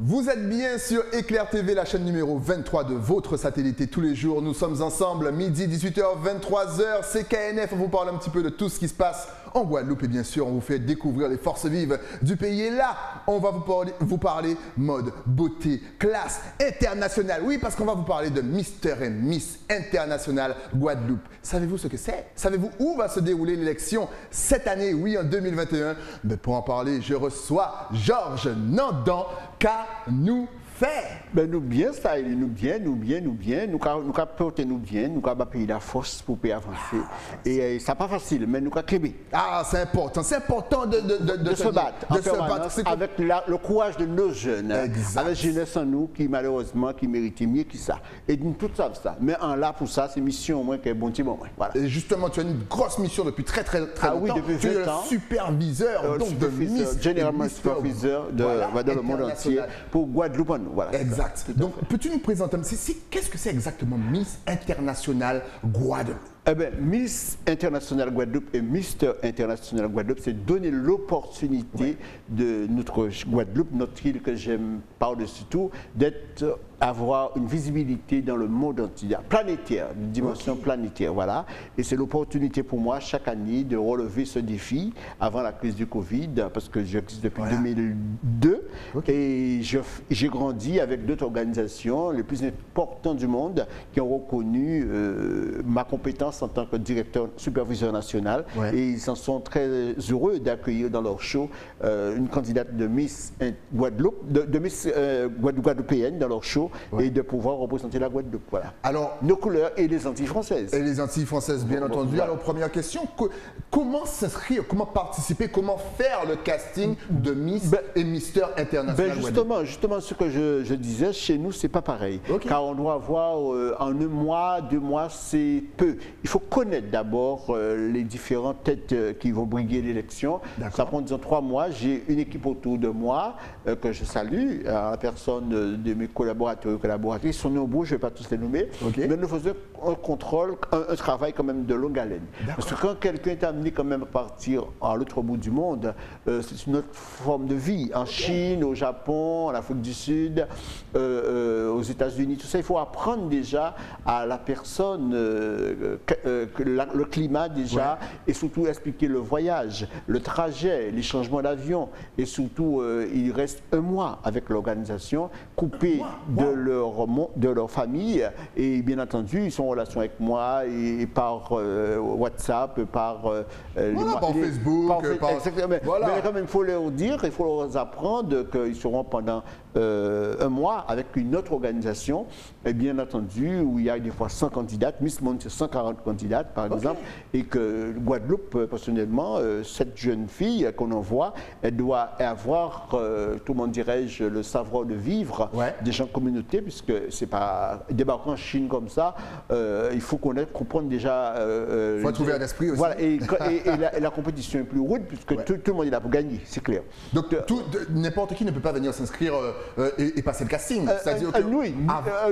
Vous êtes bien sur Éclair TV, la chaîne numéro 23 de votre satellité tous les jours. Nous sommes ensemble, midi, 18h, 23h. C'est KNF, on vous parle un petit peu de tout ce qui se passe en Guadeloupe. Et bien sûr, on vous fait découvrir les forces vives du pays. Et là, on va vous parler mode, beauté, classe internationale. Oui, parce qu'on va vous parler de Mister et Miss International Guadeloupe. Savez-vous ce que c'est? Savez-vous où va se dérouler l'élection cette année? Oui, en 2021. Mais pour en parler, je reçois Georges Nandan. Qu'a nous fait? Ben nous bien, ça, nous bien, nous porter nous bien, nous avons payé la force pour avancer. Et ça n'est pas facile, mais nous avons créé. Ah, c'est important de se battre, avec le courage de nos jeunes, exact. Avec jeunesse en nous qui malheureusement qui mérite mieux que ça. Et nous tout ça. Mais en là pour ça, c'est mission au moins qui est bon petit moment. Voilà. Et justement, tu as une grosse mission depuis très longtemps. Oui, depuis 20 ans. Tu es le superviseur, donc de Miss, généralement superviseur dans le monde entier pour Guadeloupe. Voilà, exact. Donc, peux-tu nous présenter, qu'est-ce que c'est exactement Miss International Guadeloupe? Eh bien, Miss International Guadeloupe et Mister International Guadeloupe, c'est donner l'opportunité de notre Guadeloupe, notre île que j'aime par-dessus tout, avoir une visibilité dans le monde entier, planétaire, une dimension planétaire, voilà. Et c'est l'opportunité pour moi, chaque année, de relever ce défi avant la crise du Covid, parce que j'existe depuis 2002. Et j'ai grandi avec d'autres organisations, les plus importantes du monde, qui ont reconnu ma compétence en tant que directeur superviseur national. Et ils s'en sont très heureux d'accueillir dans leur show une candidate de Miss Guadeloupe, de Miss Guadeloupéenne dans leur show. Et de pouvoir représenter la Guadeloupe. Voilà. Alors, nos couleurs et les Antilles françaises. Et les Antilles françaises, bien entendu. Voilà. Alors, première question, comment s'inscrire, comment participer, comment faire le casting de Miss et Mister International Guadeloupe? Justement, ce que je disais, chez nous, c'est pas pareil. Car on doit avoir en 1 mois, 2 mois, c'est peu. Il faut connaître d'abord les différentes têtes qui vont briguer l'élection. Ça prend, disons, 3 mois. J'ai une équipe autour de moi que je salue, à la personne de mes collaborateurs et collaboratrices. Ils sont nombreux, je ne vais pas tous les nommer. Mais nous faisons un contrôle, un travail quand même de longue haleine. Parce que quand quelqu'un est amené quand même à partir à l'autre bout du monde, c'est une autre forme de vie. En Chine, au Japon, en Afrique du Sud, aux États-Unis, tout ça, il faut apprendre déjà à la personne le climat déjà, et surtout expliquer le voyage, le trajet, les changements d'avion, et surtout il reste 1 mois avec l'organisation, coupé de leur famille, et bien entendu ils sont en relation avec moi et par WhatsApp, par Facebook, mais quand même il faut leur dire, il faut leur apprendre qu'ils seront pendant 1 mois avec une autre organisation, et bien entendu où il y a des fois 100 candidates, Miss Monde c'est 140 candidates par exemple, et que Guadeloupe personnellement, cette jeune fille qu'on envoie, elle doit avoir, tout le monde dirais-je, le savoir de vivre des gens de communauté, puisque c'est pas débarquer en Chine comme ça, il faut comprendre déjà. Il faut trouver un esprit aussi. Voilà, et la compétition est plus rude puisque tout le monde est là pour gagner, c'est clair. Donc n'importe qui ne peut pas venir s'inscrire et passer le casting. C'est-à-dire que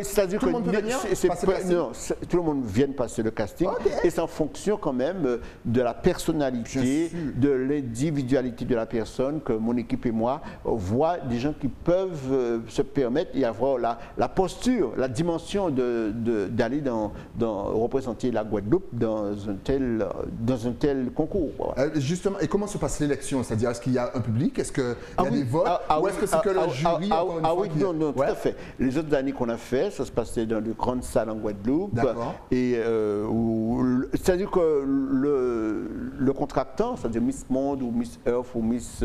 c'est-à-dire tout le monde peut venir passer le casting. Non, tout le monde vient passer le casting, et c'est en fonction quand même de la personnalité, de l'individualité de la personne que mon équipe et moi voient des gens qui peuvent se permettre et avoir la posture, la dimension d'aller représenter la Guadeloupe dans un tel concours. Voilà. Justement, et comment se passe l'élection? C'est-à-dire, est-ce qu'il y a un public? Est-ce qu'il y a des votes? Ou est-ce que c'est que le jury? Non, tout à fait. Les autres années qu'on a fait, ça se passait dans de grandes salles en Guadeloupe. Et c'est-à-dire que le contractant, c'est-à-dire Miss Monde ou Miss Earth ou Miss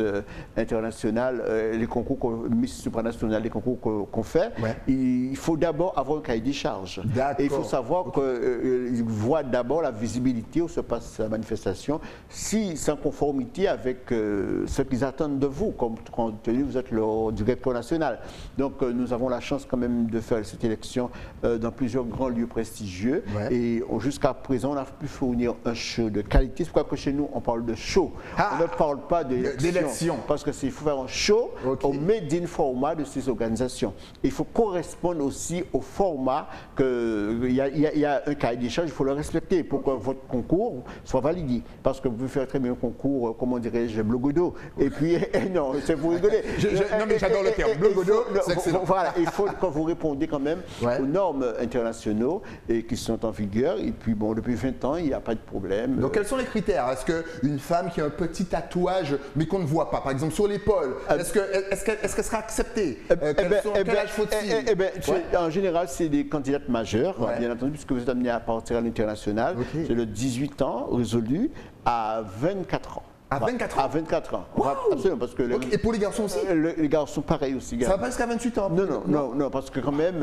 International, les concours Miss Supranational, les concours qu'on fait, il faut d'abord avoir un cahier des charges. Et il faut savoir qu'ils voient d'abord la visibilité où se passe la manifestation, si c'est en conformité avec ce qu'ils attendent de vous, comme compte tenu vous êtes le directeur national. Donc nous avons la chance quand même de faire cette élection dans plusieurs grands lieux prestigieux, et jusqu'à jusqu'à présent, on a pu fournir un show de qualité. C'est pourquoi que chez nous, on parle de show. On ne parle pas d'élection. Parce qu'il faut faire un show au made in format de ces organisations. Il faut correspondre aussi au format il y a un cahier des charges, il faut le respecter pour que votre concours soit validé. Parce que vous pouvez faire très bien un concours, comment dirais-je, blogodo. Et puis, non, c'est pour rigoler. Non, mais j'adore le terme blogodo, c'est excellent. Voilà, il faut que vous répondiez quand même aux normes internationaux et qui sont en vigueur. Et puis, bon, depuis 20 ans, il n'y a pas de problème. Donc, quels sont les critères? Est-ce qu'une femme qui a un petit tatouage, mais qu'on ne voit pas, par exemple sur l'épaule, est-ce qu'elle sera acceptée? Quel âge faut-il? En général, c'est des candidates majeures, bien entendu, puisque vous êtes amené à partir à l'international. C'est de 18 ans résolu à 24 ans. À 24 ans? À 24 ans. Wow. Absolument, parce que et pour les garçons aussi? Les garçons, pareil aussi. Ça va pas jusqu'à 28 ans? Non, parce que quand même,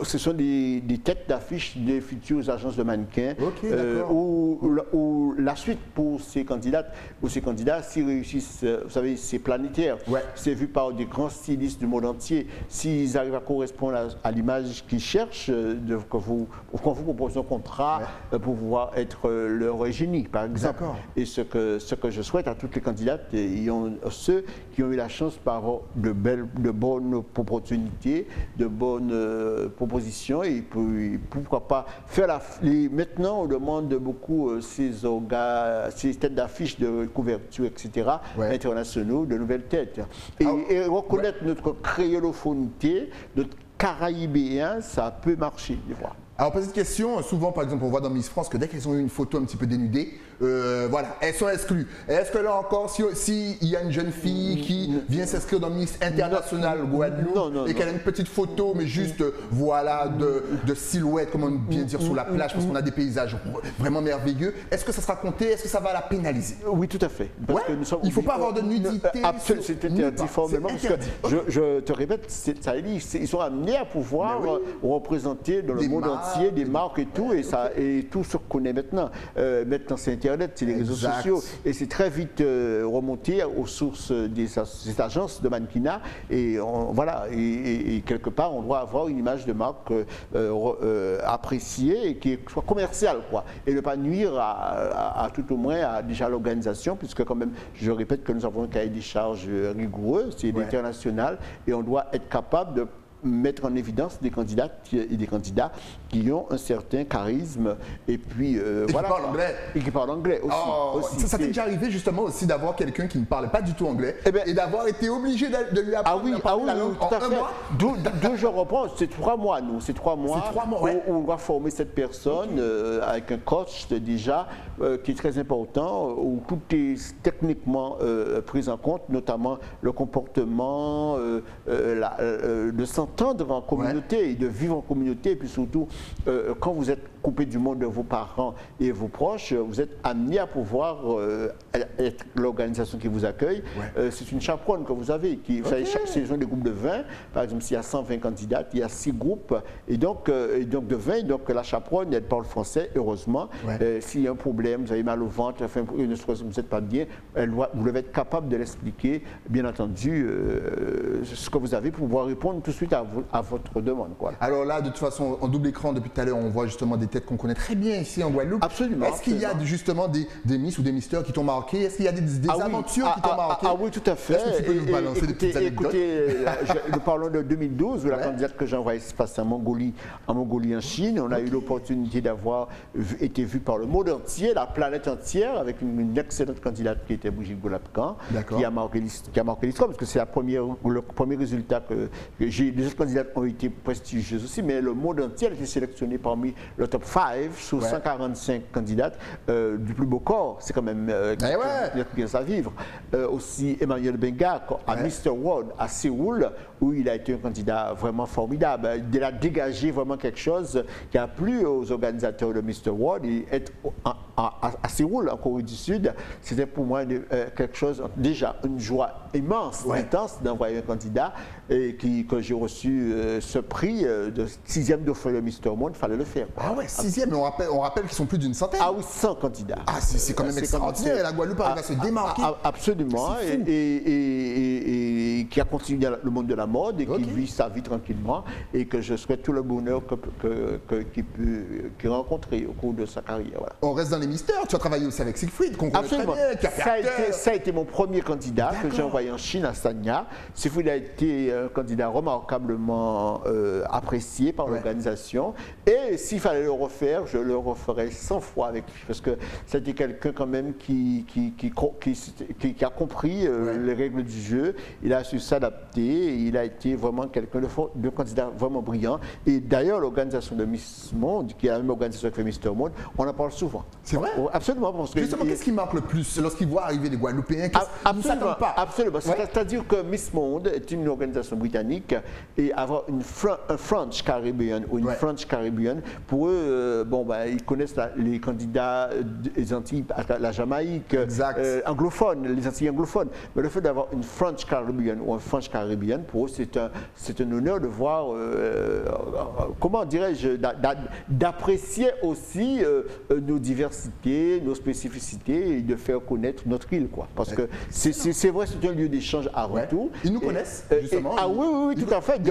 ce sont des têtes d'affiche des futures agences de mannequins. Où la suite pour ces candidates ou ces candidats, s'ils réussissent, vous savez, c'est planétaire. C'est vu par des grands stylistes du monde entier. S'ils arrivent à correspondre à l'image qu'ils cherchent, qu'on vous propose un contrat pour pouvoir être leur génie, par exemple. Et ce que je souhaite à toutes les candidates, ceux qui ont eu la chance par de bonnes opportunités, de bonnes propositions, et puis, pourquoi pas faire maintenant on demande beaucoup ces têtes d'affiche de couverture, etc., internationaux, de nouvelles têtes. Et reconnaître notre créolophonie, notre caraïbéen, ça peut marcher, des fois. Alors, petite question, souvent, par exemple, on voit dans Miss France que dès qu'elles ont eu une photo un petit peu dénudée, voilà, elles sont exclues. Est-ce que là encore, s'il y a une jeune fille qui vient s'inscrire dans Miss International Guadeloupe et qu'elle a une petite photo, mais juste, voilà, de silhouette, comment bien dire, sur la plage, parce qu'on a des paysages vraiment merveilleux, est-ce que ça sera compté? Est-ce que ça va la pénaliser? Oui, tout à fait. Parce que nous sommes il ne faut pas avoir de nudité. Absolument, c'est interdit formellement. Je te répète, ils sont amenés à pouvoir représenter dans le monde entier des marques et tout, et tout se connaît maintenant. Maintenant, c'est Internet, c'est les réseaux sociaux, et c'est très vite remonté aux sources des agences de mannequinat, et voilà, et quelque part, on doit avoir une image de marque appréciée et qui soit commerciale, quoi, et ne pas nuire à tout au moins à déjà l'organisation, puisque quand même, je répète que nous avons un cahier des charges rigoureux, c'est international, et on doit être capable de mettre en évidence des candidates et des candidats qui ont un certain charisme et puis voilà, qui parlent anglais aussi. Ça t'est déjà arrivé justement aussi d'avoir quelqu'un qui ne parlait pas du tout anglais et d'avoir été obligé de lui apprendre la langue en un mois? D'où je reprends, c'est 3 mois, nous. C'est 3 mois où on va former cette personne avec un coach déjà qui est très important, où tout est techniquement pris en compte, notamment le comportement, de s'entendre en communauté et de vivre en communauté, et puis surtout quand vous êtes coupé du monde de vos parents et vos proches, vous êtes amené à pouvoir être l'organisation qui vous accueille. C'est une chaperonne que vous avez. Vous savez, chaque saison des groupes de 20, par exemple, s'il y a 120 candidates, il y a 6 groupes, et donc de 20, donc la chaperonne, elle parle français, heureusement. S'il y a un problème, vous avez mal au ventre, enfin, vous n'êtes pas bien, vous devez être capable de l'expliquer, bien entendu, ce que vous avez pour pouvoir répondre tout de suite à votre demande, quoi. Alors là, de toute façon, en double écran, depuis tout à l'heure, on voit justement des têtes qu'on connaît très bien ici en Guadeloupe. Absolument. Est-ce qu'il y a justement des Miss ou des Misters qui t'ont marqué? Est-ce qu'il y a des aventures qui t'ont marqué? Oui, tout à fait. Est-ce que tu peux nous balancer des petites anecdotes? Écoutez, nous parlons de 2012, où la candidate que j'ai envoyée se passe en Mongolie, en Chine. On a eu l'opportunité d'avoir été vue par le monde entier, la planète entière, avec une excellente candidate qui était Brigitte Golapkan, qui a marqué l'histoire, parce que c'est le premier résultat que j'ai. Les autres candidates ont été prestigieuses aussi, mais le monde entier a été sélectionné parmi le top 5 sur 145 candidates du plus beau corps. C'est quand même quelque chose à vivre. Aussi Emmanuel Benga à Mr. World à Séoul, où il a été un candidat vraiment formidable. Il a dégagé vraiment quelque chose qui a plu aux organisateurs de Mr. World, et être à Séoul, en Corée du Sud, c'était pour moi quelque chose, déjà une joie immense, intense d'envoyer un candidat et que j'ai reçu ce prix de 6e de Mister Monde, il fallait le faire. Ah ouais, 6e, mais on rappelle qu'ils sont plus d'une centaine. Ah oui, 100 candidats. Ah, c'est quand même extraordinaire, et la Guadeloupe arrive à se démarquer. Absolument, et qui a continué le monde de la mode et qui vit sa vie tranquillement et que je souhaite tout le bonheur qu'il a rencontré au cours de sa carrière. Voilà. On reste dans les mystères, tu as travaillé aussi avec Siegfried, qu'on connaît très bien, qui a fait ça a été mon premier candidat que j'ai envoyé en Chine, à Sanya. Siegfried a été un candidat remarquablement apprécié par l'organisation et s'il fallait le refaire, je le referais 100 fois avec lui parce que c'était quelqu'un quand même qui a compris les règles du jeu, il a su s'adapter, il a été vraiment quelqu'un de candidat vraiment brillant et d'ailleurs l'organisation de Miss Monde, qui est la même organisation que Mister Monde, on en parle souvent. C'est vrai? Absolument. Parce que justement, qu'est-ce qui marque le plus lorsqu'ils voient arriver des Guadeloupéens? Absolument, pas. Absolument. C'est-à-dire que Miss Monde est une organisation britannique et avoir un French Caribbean ou une French Caribbean, pour eux, ils connaissent les candidats des Antilles, la Jamaïque, anglophones, les Antilles anglophones. Mais le fait d'avoir une French Caribbean ou un French Caribbean, pour eux, c'est un honneur de voir, comment dirais-je, d'apprécier aussi nos diversités, nos spécificités et de faire connaître notre île, quoi. Parce que c'est vrai, c'est un lieu d'échange avant tout. Ils nous connaissent, justement. Oui, tout à fait.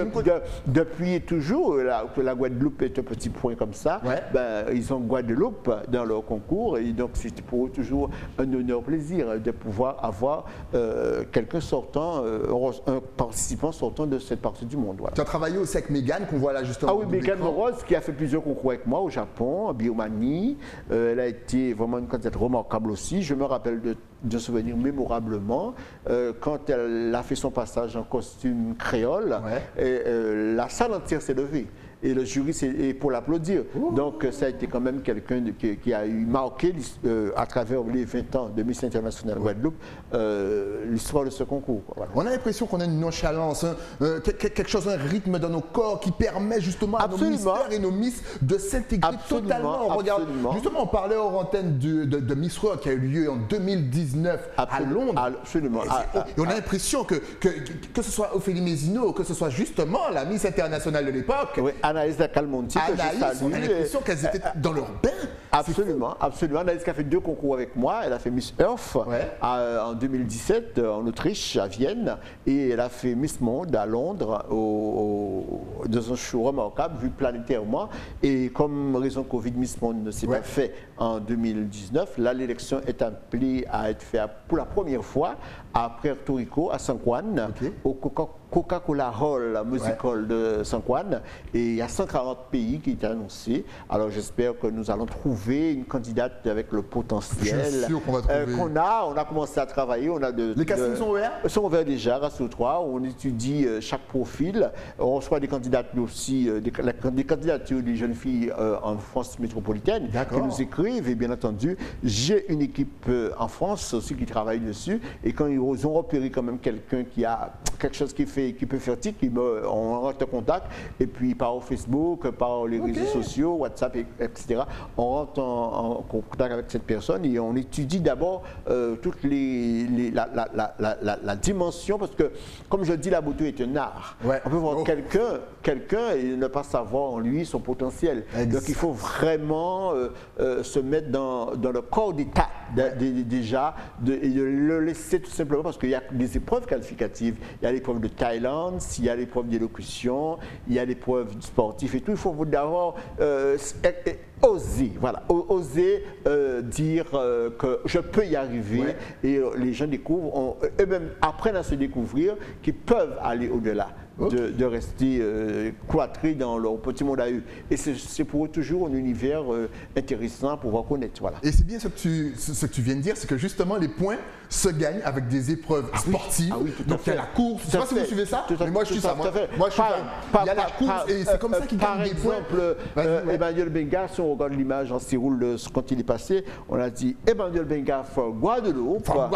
Depuis toujours, que la Guadeloupe est un petit point comme ça, ils ont Guadeloupe dans leur concours et donc c'est pour eux toujours un honneur, plaisir de pouvoir avoir quelqu'un sortant, un participant sortant de cette partie du monde. Voilà. Tu as travaillé aussi avec Mégane, qu'on voit là justement. Ah oui, Mégane Moroz, qui a fait plusieurs concours avec moi au Japon, en Birmanie. Elle a été vraiment une candidate remarquable aussi. Je me rappelle d'un souvenir mémorablement quand elle a fait son passage en costume créole. Et, la salle entière s'est levée. Et le jury, c'est pour l'applaudir. Donc, ça a été quand même quelqu'un qui a marqué à travers les 20 ans de Miss International Guadeloupe l'histoire de ce concours. Voilà. On a l'impression qu'on a une nonchalance, quelque chose, un rythme dans nos corps qui permet justement à nos mystères et nos Miss de s'intégrer totalement. Regarde, justement, on parlait hors antenne de Miss World qui a eu lieu en 2019 à Londres. Absolument. Et on a l'impression que ce soit Ophélie Mézineau, que ce soit justement la Miss Internationale de l'époque. Anaïs Calmonti, que je salue. On a l'impression qu'elles étaient dans leur bain. Absolument. Anaïs qui a fait 2 concours avec moi. Elle a fait Miss Earth en 2017 en Autriche, à Vienne. Et elle a fait Miss Monde à Londres dans un show remarquable, vu planétairement. Et comme raison Covid, Miss Monde ne s'est pas fait en 2019. Là, l'élection est appelée à être faite pour la première fois à Puerto Rico, à San Juan, au Coca-Cola Hall Music Hall de San Juan. Et il y a 140 pays qui étaient annoncés. Alors j'espère que nous allons trouver une candidate avec le potentiel qu'on a. On a commencé à travailler. Les castings sont ouverts? Sont ouverts déjà, grâce aux 3. On étudie chaque profil. On reçoit des candidates aussi, des candidatures des jeunes filles en France métropolitaine qui nous écrivent. Et bien entendu, j'ai une équipe en France aussi qui travaille dessus. Et quand ils ont repéré quand même quelqu'un qui a quelque chose qui peut faire titre, on rentre en contact. Et puis par Facebook, par les réseaux sociaux, WhatsApp, etc. On rentre en contact avec cette personne et on étudie d'abord toute la dimension, parce que, comme je dis, la beauté est un art. On peut voir quelqu'un et ne pas savoir en lui son potentiel. Donc il faut vraiment se mettre dans le corps d'état déjà et de le laisser tout simplement, parce qu'il y a des épreuves qualificatives. Il y a l'épreuve de Thaïlande, il y a l'épreuve d'élocution, il y a l'épreuve sportive et tout. Il faut d'abord oser dire que je peux y arriver et les gens découvrent, eux-mêmes apprennent à se découvrir qu'ils peuvent aller au-delà. De rester cloîtrés dans leur petit monde à eux. Et c'est pour eux toujours un univers intéressant à pouvoir connaître. Voilà. Et c'est bien ce que tu viens de dire, c'est que justement les points se gagnent avec des épreuves sportives. Donc il y a la course, je ne sais pas si vous suivez ça, mais moi je suis ça. Moi je suis il y a la course et c'est comme ça qu'ils gagnent des points. Par exemple, Emmanuel Benga, si on regarde l'image en Séoul quand il est passé, on a dit Emmanuel Benga for Guadeloupe. Quand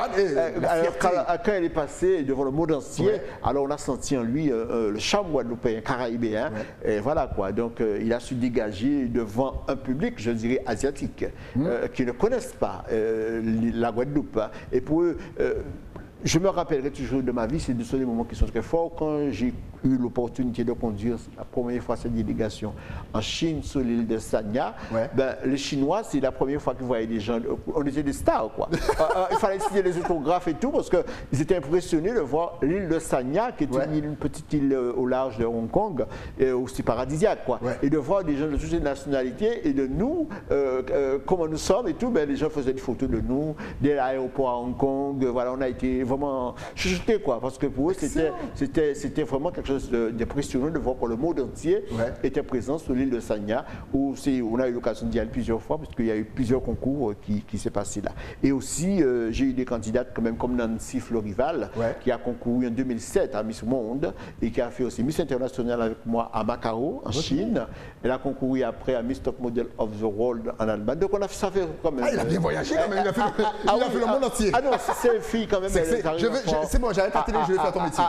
elle est passée devant le monde entier, alors on a senti en lui le charme guadeloupéen, caraïbéen. Ouais. Et voilà quoi. Donc il a su dégager devant un public, je dirais, asiatique, qui ne connaissent pas la Guadeloupe. Hein. Et pour eux, je me rappellerai toujours de ma vie, c'est des moments qui sont très forts. Quand j'ai eu l'opportunité de conduire la première fois cette délégation en Chine sur l'île de Sanya, ben, les Chinois, c'est la première fois qu'ils voyaient des gens, on était des stars quoi. Il fallait signer les autographes et tout parce qu'ils étaient impressionnés de voir l'île de Sanya, qui est une petite île au large de Hong Kong, et aussi paradisiaque quoi. Et de voir des gens de toutes les nationalités et de nous, comment nous sommes et tout, ben, les gens faisaient des photos de nous, dès l'aéroport à Hong Kong, voilà, on a été vraiment chuchotés quoi, parce que pour eux c'était vraiment quelque chose d'impressionnant de voir que le monde entier était présent sur l'île de Sanya, où on a eu l'occasion d'y aller plusieurs fois, parce qu'il y a eu plusieurs concours qui s'est passé là. Et aussi, j'ai eu des candidates quand même comme Nancy Florival, qui a concouru en 2007 à Miss Monde, et qui a fait aussi Miss International avec moi à Macao, en Chine. Elle a concouru après à Miss Top Model of the World en Allemagne. Donc on a fait ça quand même. Ah, il a bien voyagé quand même, il a fait le monde entier. Ah non, c'est une fille quand même. C'est bon, j'arrête la télé, je vais faire ton métier.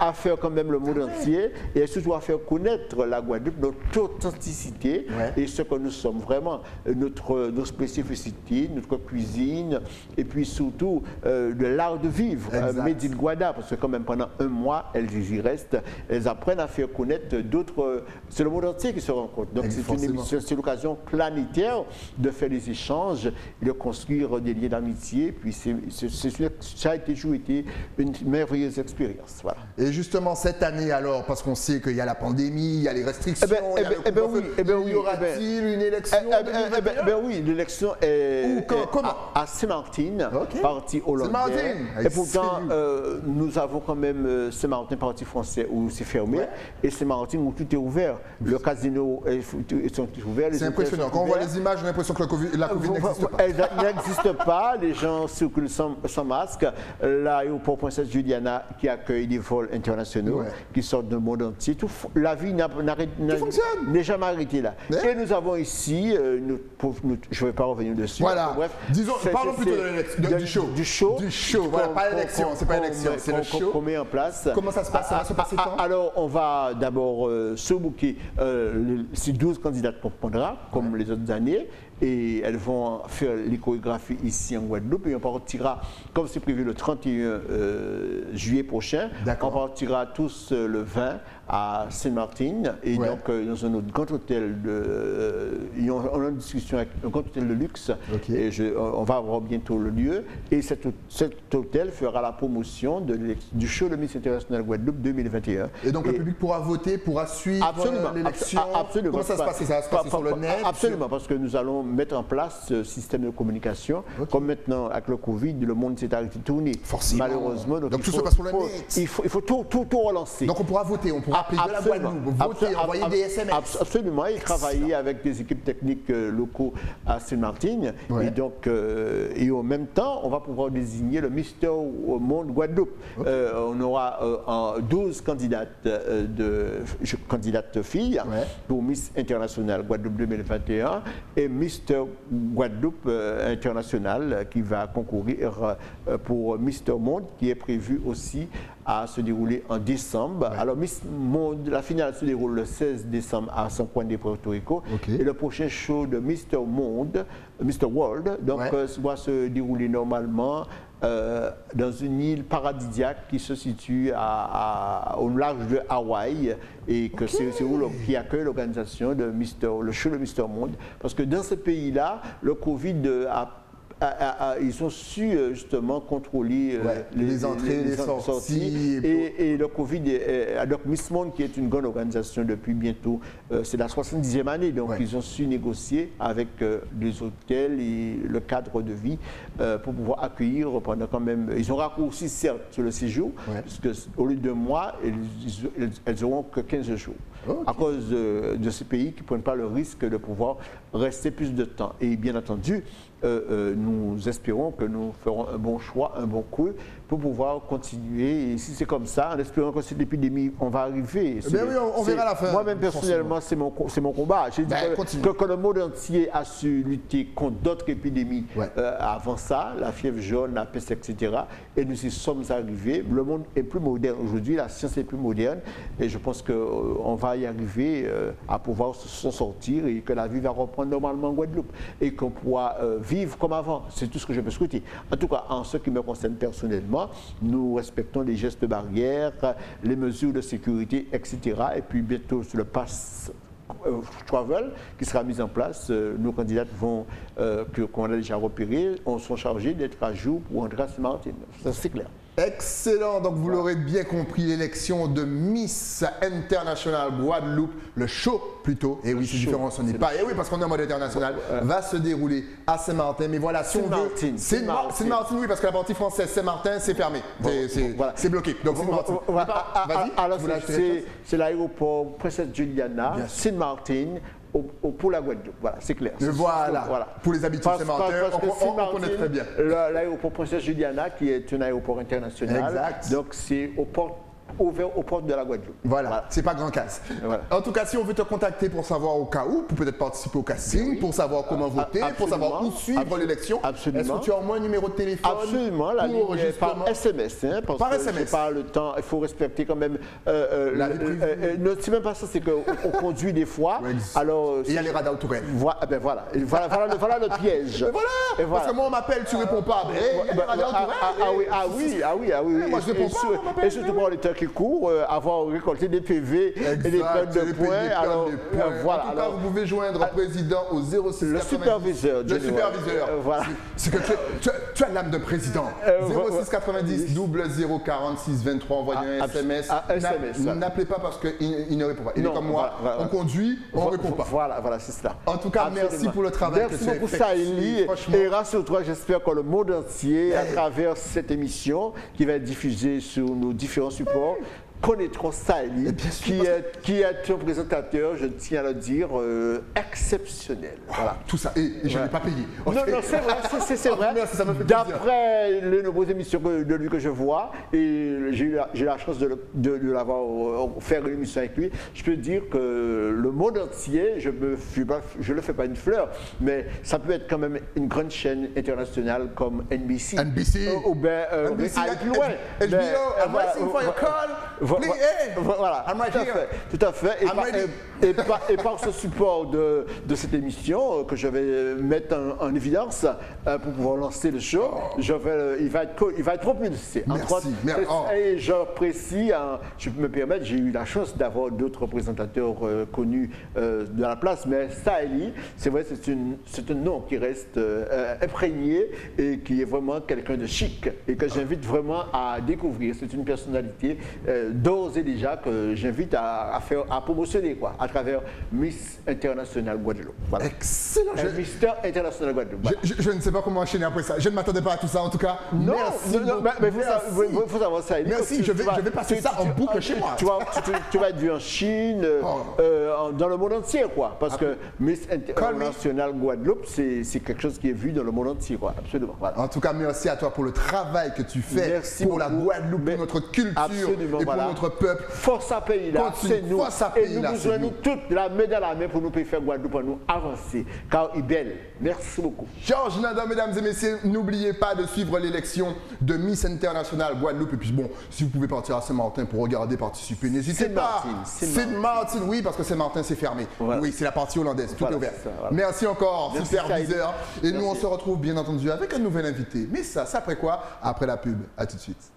À faire quand même le monde entier, et surtout à faire connaître la Guadeloupe, notre authenticité et ce que nous sommes vraiment, notre spécificité, notre cuisine, et puis surtout de l'art de vivre, Made in Guada, parce que quand même pendant un mois, elles y restent, elles apprennent à faire connaître d'autres, c'est le monde entier qui se rencontre. Donc c'est l'occasion planétaire de faire des échanges, et de construire des liens d'amitié, puis ça a toujours été une merveilleuse expérience. Voilà. Et justement, cette année alors, parce qu'on sait qu'il y a la pandémie, il y a les restrictions, y aura-t-il une élection oui, l'élection est à Saint-Martin, parti hollandais. Et pourtant, nous avons quand même Saint-Martin, parti français, où c'est fermé, et Saint-Martin où tout est ouvert. Le casino est ouvert. C'est impressionnant. Quand on voit les images, on a l'impression que la Covid n'existe pas. Elle n'existe pas, les gens circulent sans masque. L'aéroport Princesse Juliana qui accueille des vols internationaux qui sortent du monde entier. La vie n'est jamais arrêtée là. Et nous avons ici, je ne vais pas revenir dessus. Voilà. Bref, disons, parlons plutôt du show. Du show. Voilà, pas l'élection, c'est pas l'élection, c'est le show. Qu'on met en place. Comment ça se passe? Ça va se passer quand? Alors, on va d'abord se booker ces 12 candidates qu'on prendra, comme les autres années. Et elles vont faire les chorégraphies ici en Guadeloupe, et on partira, comme c'est prévu, le 31 juillet prochain. On partira tous le 20 à Saint-Martin, et donc dans un autre grand hôtel on a une discussion avec un grand hôtel de luxe, et on va avoir bientôt le lieu, et cet hôtel fera la promotion du show de Miss International Guadeloupe 2021. Et donc le public pourra voter, pourra suivre l'élection. Absolument. Comment ça se passe? Ça va se passer sur le net? Absolument, parce que nous allons mettre en place ce système de communication. Comme maintenant, avec le Covid, le monde s'est arrêté de tourner. Forcément. Malheureusement. Donc tout se passe sur le net. Il faut tout relancer. Donc on pourra voter, on pourra appeler de la Guadeloupe, voter, envoyer des SMS. Absolument. Et travailler avec des équipes techniques locaux à Saint-Martin. Et donc, et en même temps, on va pouvoir désigner le Mister Monde Guadeloupe. On aura 12 candidates filles pour Miss International Guadeloupe 2021 et Mister Guadeloupe International qui va concourir pour Mister Monde, qui est prévu aussi à se dérouler en décembre. Alors Miss Monde, la finale se déroule le 16 décembre à San Juan de Puerto Rico. Et le prochain show de Mister Monde, Mister World, donc va se dérouler normalement dans une île paradisiaque qui se situe au large de Hawaï, et que c'est où qui accueille l'organisation de le show de Mister Monde, parce que dans ce pays-là, le Covid ils ont su justement contrôler les entrées, les sorties. Et le Covid, donc Miss Monde, qui est une grande organisation depuis bientôt, c'est la 70e année, donc ils ont su négocier avec les hôtels et le cadre de vie pour pouvoir accueillir pendant quand même. Ils ont raccourci certes sur le séjour, parce qu'au lieu de 2 mois, elles n'auront que 15 jours. à cause de ces pays qui ne prennent pas le risque de pouvoir rester plus de temps. Et bien entendu, nous espérons que nous ferons un bon choix, un bon coup pour pouvoir continuer. Et si c'est comme ça, en espérant que cette épidémie, on va arriver. Oui, on verra la fin. Moi-même, personnellement, c'est mon combat. J'ai dit que le monde entier a su lutter contre d'autres épidémies avant ça, la fièvre jaune, la peste, etc. Et nous y sommes arrivés. Le monde est plus moderne aujourd'hui, la science est plus moderne. Et je pense qu'on va y arriver à pouvoir s'en sortir et que la vie va reprendre normalement en Guadeloupe. Et qu'on pourra vivre comme avant. C'est tout ce que je peux souhaiter. En tout cas, en ce qui me concerne personnellement, nous respectons les gestes barrières, les mesures de sécurité, etc. Et puis bientôt sur le pass travel qui sera mis en place, nos candidats qu'on a déjà repérés, sont chargés d'être à jour pour entrer à Saint-Martin. Ça, c'est clair. Excellent, donc vous l'aurez bien compris, l'élection de Miss International Guadeloupe, le show plutôt, et oui c'est différent, ce n'est pas, et oui parce qu'on est en mode international, va se dérouler à Saint-Martin, mais voilà, si on veut, Saint-Martin, oui parce que la partie française, Saint-Martin, c'est fermé, c'est bloqué, donc Saint-Martin. Alors c'est l'aéroport Princesse Juliana, Saint-Martin, pour la Guadeloupe, voilà, c'est clair. Voilà, pour les habitants de Saint-Martin, on connaît très bien. L'aéroport Princesse Juliana, qui est un aéroport international, exact. Donc c'est ouvert aux portes de la Guadeloupe. Voilà. C'est pas grand casse. Voilà. En tout cas, si on veut te contacter pour savoir au cas où, pour peut-être participer au casting, pour savoir comment voter, pour savoir où suivre l'élection, est-ce que tu as au moins un numéro de téléphone? Absolument, la ligne par SMS. Hein, parce par que SMS. Pas le temps, il faut respecter quand même. La vie privée. C'est même pas ça, c'est qu'on conduit des fois. Alors, il y a les radars autour. Voilà le piège. Et voilà. Parce que moi on m'appelle, tu réponds pas. Oui. Moi je réponds pas. Et surtout pour les temps qui courent, avoir récolté des PV et des tonnes de points. Alors, voilà. En tout cas, vous pouvez joindre le président au 06 le 90. Superviseur. Le superviseur. Voilà. C'est que tu as l'âme de président. 06 90 00 46 23. Envoyez un SMS. N'appelez pas parce qu'il ne répond pas. Il est comme moi. On conduit, on ne répond pas. Voilà, c'est cela. En tout cas, merci pour le travail que tu as fait. Merci beaucoup, Saïli. Et rassure-toi, j'espère que le monde entier, à travers cette émission qui va être diffusée sur nos différents supports, connaîtront Saïli, qui est un présentateur, je tiens à le dire, exceptionnel. Voilà, tout ça. Et je ne l'ai pas payé. Non, c'est vrai. D'après les nombreuses émissions de lui que je vois, et j'ai eu la chance de l'avoir faire une émission avec lui, je peux dire que le monde entier, je ne le fais pas une fleur, mais ça peut être quand même une grande chaîne internationale comme NBC. Ou bien NBC, aller plus loin. HBO, I'm waiting for your call. Voilà, tout à fait. Et par ce support de cette émission que je vais mettre en évidence pour pouvoir lancer le show, il va être propulsé. Merci. Et j'apprécie, je peux me permettre, j'ai eu la chance d'avoir d'autres présentateurs connus de la place, mais Saïli, c'est vrai, c'est un nom qui reste imprégné et qui est vraiment quelqu'un de chic et que j'invite vraiment à découvrir. C'est une personnalité d'ores et déjà que j'invite à promotionner à travers Miss International Guadeloupe. Voilà. Excellent. Mister International Guadeloupe. Voilà. Je ne sais pas comment enchaîner après ça. Je ne m'attendais pas à tout ça en tout cas. Non, mais il faut savoir ça. Merci, je vais passer ça en boucle chez moi. Tu vas être vu en Chine, dans le monde entier, quoi. Parce que Miss International Guadeloupe, c'est quelque chose qui est vu dans le monde entier, quoi. Absolument. Voilà. En tout cas, merci à toi pour le travail que tu fais pour la Guadeloupe, pour notre culture et pour notre peuple. Force à pays là, c'est nous. Et nous besoin nous toutes la main dans la main pour nous faire Guadeloupe, pour nous avancer. Car il est belle. Merci beaucoup. Georges Nada, mesdames et messieurs, n'oubliez pas de suivre l'élection de Miss International Guadeloupe. Et puis bon, si vous pouvez partir à Saint-Martin pour regarder, participer, n'hésitez pas. Saint-Martin, oui, parce que Saint-Martin c'est fermé. Voilà. Oui, c'est la partie hollandaise, tout est ouvert. Voilà. Merci encore, superviseur. Et nous on se retrouve bien entendu avec un nouvel invité. Mais ça après quoi? Après la pub. À tout de suite.